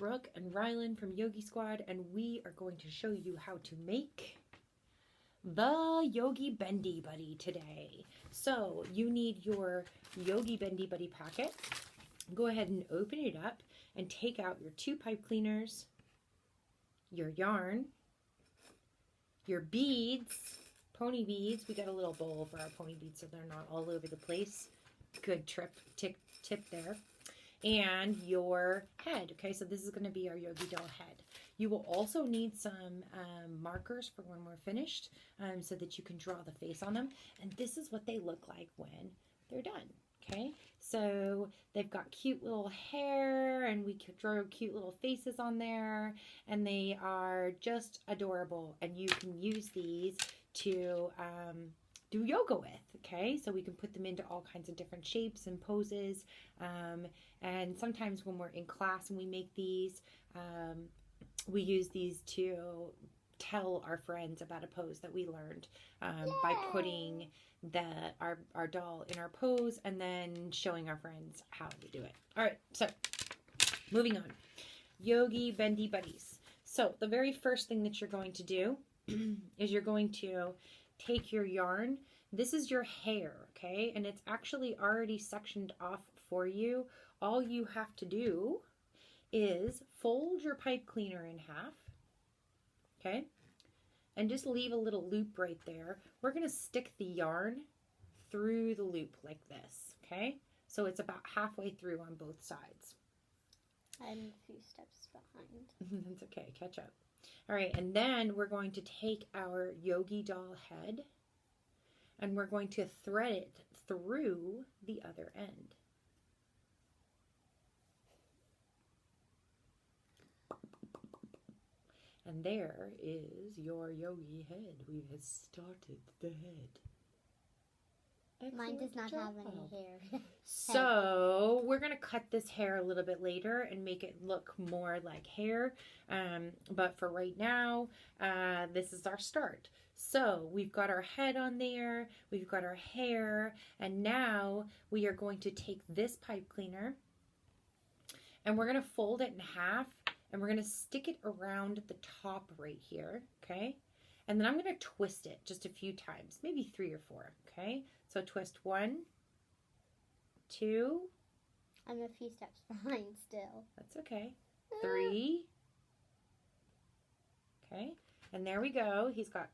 Brooke and Rylan from Yogi Squad, and we are going to show you how to make the Yogi Bendy Buddy today. So you need your Yogi Bendy Buddy packet. Go ahead and open it up and take out your 2 pipe cleaners, your yarn, your beads, pony beads. We got a little bowl for our pony beads so they're not all over the place. Good tip there. And your head. Okay, so this is going to be our Yogi doll head. You will also need some markers for when we're finished so that you can draw the face on them. And this is what they look like when they're done. Okay, so they've got cute little hair and we could draw cute little faces on there, and they are just adorable, and you can use these to do yoga with. Okay, so we can put them into all kinds of different shapes and poses, and sometimes when we're in class and we make these, we use these to tell our friends about a pose that we learned by putting our doll in our pose and then showing our friends how to do it. All right, so moving on. Yogi Bendy Buddies. So the very first thing that you're going to do is you're going to take your yarn. This is your hair, okay? And it's actually already sectioned off for you. All you have to do is fold your pipe cleaner in half, okay? And just leave a little loop right there. We're going to stick the yarn through the loop like this, okay? So it's about halfway through on both sides. I'm a few steps behind. That's okay, catch up. All right, and then we're going to take our Yogi doll head and we're going to thread it through the other end. And there is your Yogi head. We have started the head. Mine does not have any hair. So we're going to cut this hair a little bit later and make it look more like hair. But for right now, this is our start. So we've got our head on there, we've got our hair, and now we are going to take this pipe cleaner and we're going to fold it in half and we're going to stick it around the top right here, okay? And then I'm going to twist it just a few times, maybe 3 or 4, okay? So twist 1, 2. I'm a few steps behind still. That's okay. 3. Okay, and there we go. He's got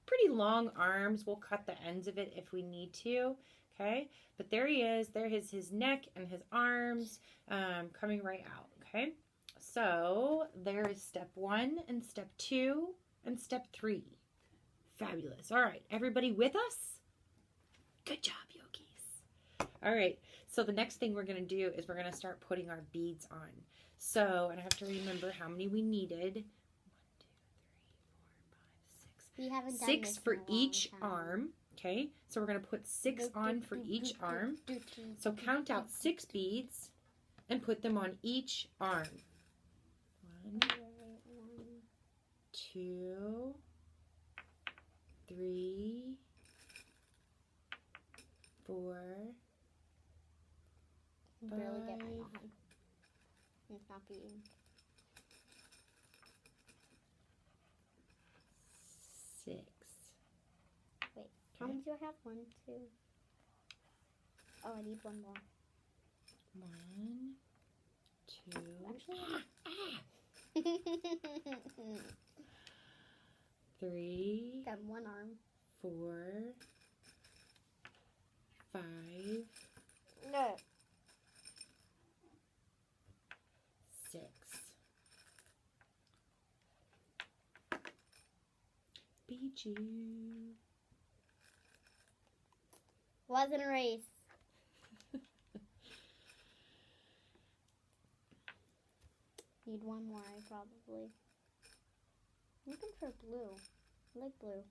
pretty long arms. We'll cut the ends of it if we need to, okay? But there he is. There is his neck and his arms coming right out, okay? So there is step 1 and step 2 and step 3. Fabulous. All right, everybody with us? Good job, yogis. All right, so the next thing we're going to do is we're going to start putting our beads on. So, and I have to remember how many we needed. 1, 2, 3, 4, 5, 6. We haven't done 6 this for in a each long time. arm. Okay, so we're going to put 6 on for each arm. So count out 6 beads and put them on each arm. 1, 2, 3, 4, I can barely get mine on. It's not beating. 6. Wait, how many do I have? 1, 2. Oh, I need 1 more. 1, 2. Actually, 3. got 1 arm. 4, 5, No. 6. Beat you. Wasn't a race. Need 1 more, probably. I'm looking for blue. I like blue.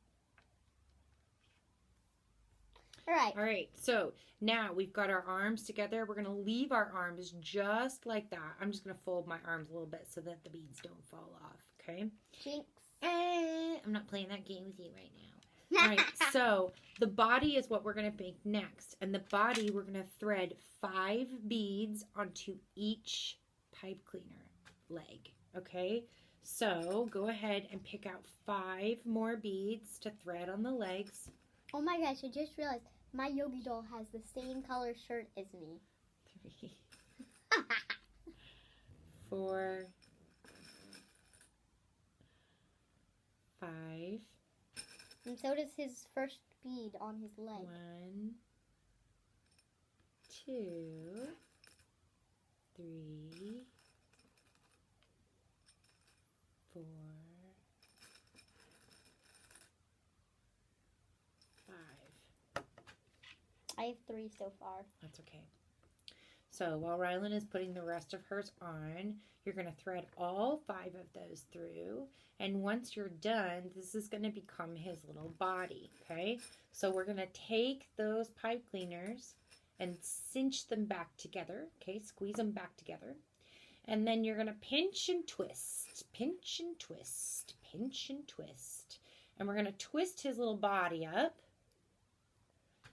All right, so now we've got our arms together. We're going to leave our arms just like that. I'm just going to fold my arms a little bit so that the beads don't fall off, okay? Jinx. I'm not playing that game with you right now. All right, so the body is what we're going to make next. And the body, we're going to thread 5 beads onto each pipe cleaner, leg, okay? So go ahead and pick out 5 more beads to thread on the legs. Oh my gosh, I just realized my Yogi doll has the same color shirt as me. 3, 4, 5. And so does his first bead on his leg. 1, 2, 3, 4, 5. I have 3 so far. That's okay. So while Rylan is putting the rest of hers on, you're going to thread all 5 of those through. And once you're done, this is going to become his little body, okay? So we're going to take those pipe cleaners and cinch them back together, okay? Squeeze them back together. And then you're going to pinch and twist, pinch and twist, pinch and twist. And we're going to twist his little body up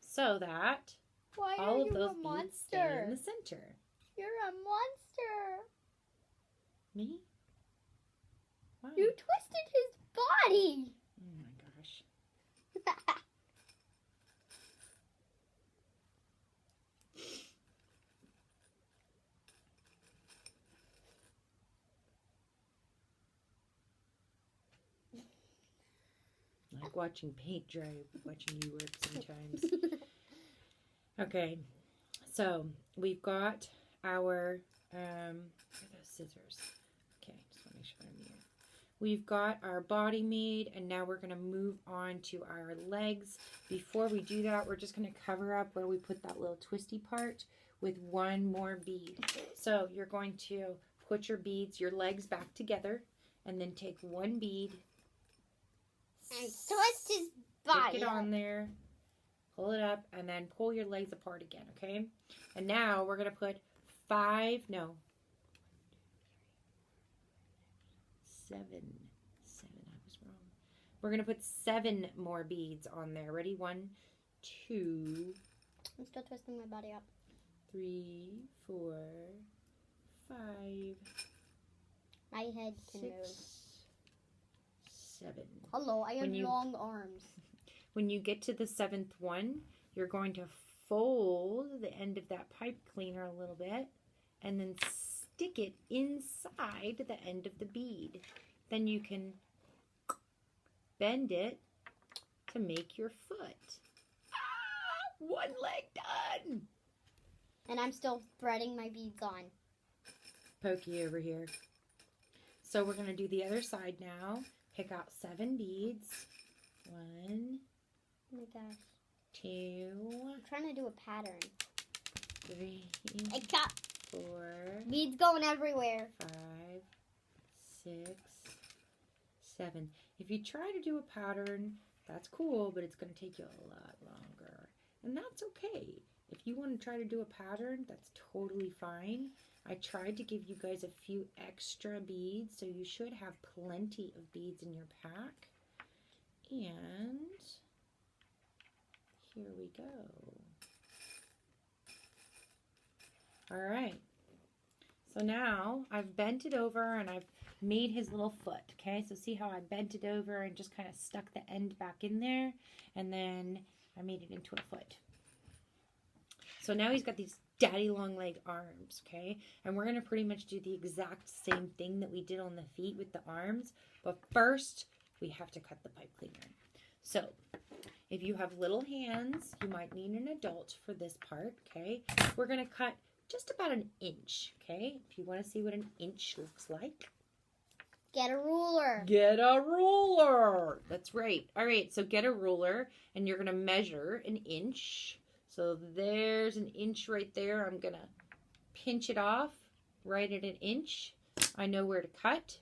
so that Why all are of you those a beads stay monster? in the center. You're a monster. Me? Why? You twisted his body. Oh my gosh. I like watching paint dry, watching you work sometimes. Okay, so we've got our, where are those scissors? Okay, just want to make sure I'm here. We've got our body made, and now we're going to move on to our legs. Before we do that, we're just going to cover up where we put that little twisty part with 1 more bead. So you're going to put your beads, your legs back together, and then take 1 bead, And twist his body. stick it on there, pull it up, and then pull your legs apart again, okay? And now we're going to put 7, I was wrong. We're going to put 7 more beads on there. Ready? 1, 2, I'm still twisting my body up. 3, 4, 5, My head can 6, move. 7. Hello, I have When you- long arms. When you get to the 7th one, you're going to fold the end of that pipe cleaner a little bit and then stick it inside the end of the bead. Then you can bend it to make your foot. Ah, 1 leg done. And I'm still threading my beads on. Pokey over here. So we're going to do the other side now. Pick out 7 beads. 1, Oh my gosh. 2, I'm trying to do a pattern. 3, I got 4, beads going everywhere. 5, 6, 7. If you try to do a pattern, that's cool, but it's going to take you a lot longer. And that's okay. If you want to try to do a pattern, that's totally fine. I tried to give you guys a few extra beads, so you should have plenty of beads in your pack. And here we go. All right. So now I've bent it over and I've made his little foot. Okay, so see how I bent it over and just kind of stuck the end back in there, and then I made it into a foot. So now he's got these daddy long leg arms, okay? And we're going to pretty much do the exact same thing that we did on the feet with the arms. But first, we have to cut the pipe cleaner. So if you have little hands, you might need an adult for this part, okay? We're going to cut just about an inch, okay? If you want to see what an inch looks like. Get a ruler. Get a ruler. That's right. All right, so get a ruler, and you're going to measure an inch. So there's an inch right there. I'm going to pinch it off right at an inch. I know where to cut.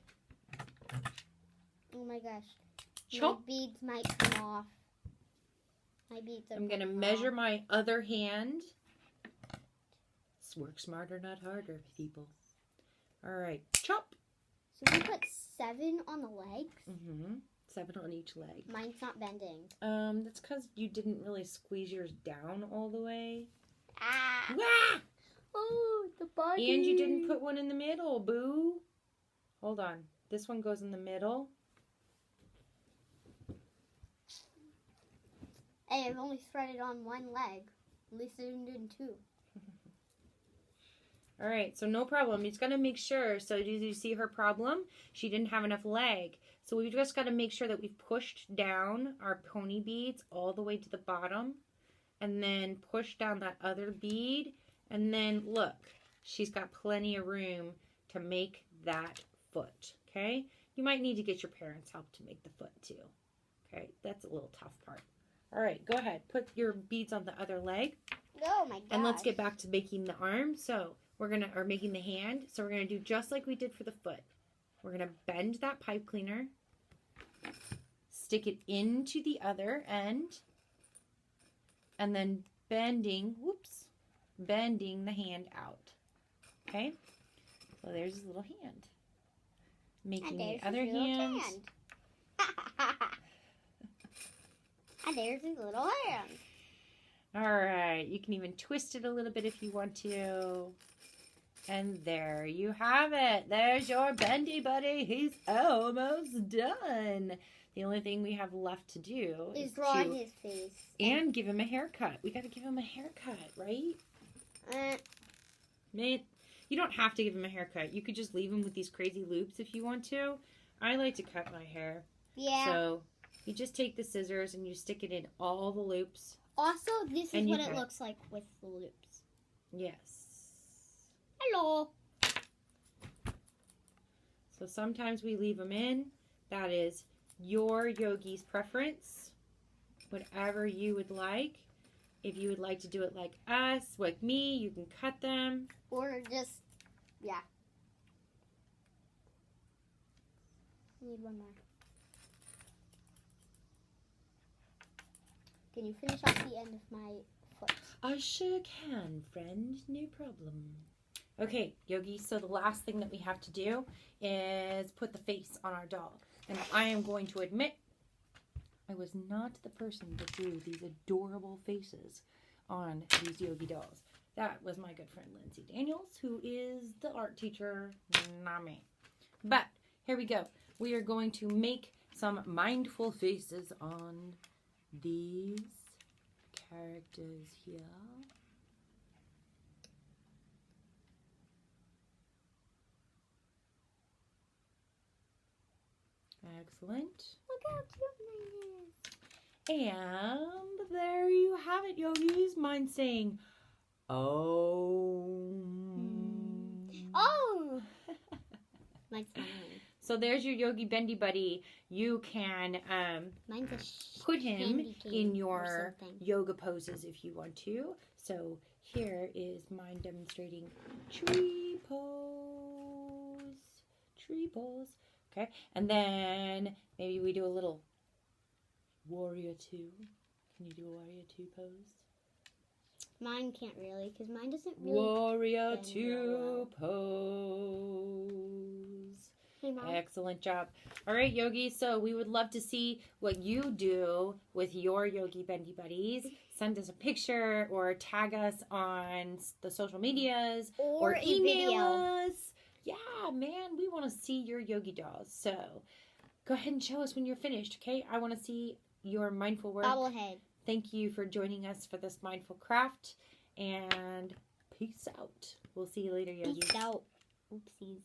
Oh my gosh. Chop. My beads might come off. My beads are I'm going to coming measure off. my other hand. Work smarter, not harder, people. All right, chop. So we put 7 on the legs. 7 on each leg. Mine's not bending. That's because you didn't really squeeze yours down all the way. Ah! Wah! Oh, the body. And you didn't put one in the middle, boo. hold on. This one goes in the middle. Hey, I've only threaded on one leg. At least I didn't do two. All right, so no problem. You just got to make sure. So did you see her problem? She didn't have enough leg. So we've just got to make sure that we've pushed down our pony beads all the way to the bottom. And then push down that other bead. And then look, she's got plenty of room to make that foot. Okay? You might need to get your parents' help to make the foot too. Okay? That's a little tough part. All right, go ahead. Put your beads on the other leg. Oh my gosh. And let's get back to making the arm. So or making the hand. So we're gonna do just like we did for the foot. We're gonna bend that pipe cleaner, stick it into the other end, and then bending the hand out. Okay? So there's his little hand. Making the other hand. And there's his little hand. All right, you can even twist it a little bit if you want to. And there you have it. There's your Bendy buddy. He's almost done. The only thing we have left to do is draw his face. And give him a haircut. We got to give him a haircut, right? Man, you don't have to give him a haircut. You could just leave him with these crazy loops if you want to. I like to cut my hair. Yeah. So you just take the scissors and you stick it in all the loops. Also, this is what it looks like with the loops. Yes. Hello. So sometimes we leave them in. That is your Yogi's preference. Whatever you would like. If you would like to do it like us, like me, you can cut them. Or just, yeah. Need one more. Can you finish off the end of my foot? I sure can, friend. No problem. Okay, Yogi, so the last thing that we have to do is put the face on our doll. And I am going to admit, I was not the person that drew these adorable faces on these Yogi dolls. That was my good friend Lindsay Daniels, who is the art teacher, not me. But here we go. We are going to make some mindful faces on these characters here. Excellent. Look how cute mine is. And there you have it, Yogis. Mine saying, oh. Oh! Mine's fine. So there's your Yogi Bendy buddy. You can put him in your yoga poses if you want to. So here is mine demonstrating tree pose. Tree pose. Okay, and then maybe we do a little warrior 2. Can you do a warrior 2 pose? Mine can't really, because mine doesn't really. Warrior 2 pose. Hey, Mom. Excellent job. All right, Yogi, so we would love to see what you do with your Yogi Bendy buddies. Send us a picture or tag us on the social medias or email us. Yeah, man, we want to see your Yogi dolls. So go ahead and show us when you're finished, okay? I want to see your mindful work. Bobblehead. Thank you for joining us for this mindful craft. And peace out. We'll see you later, Yogi. Peace out. Oopsies.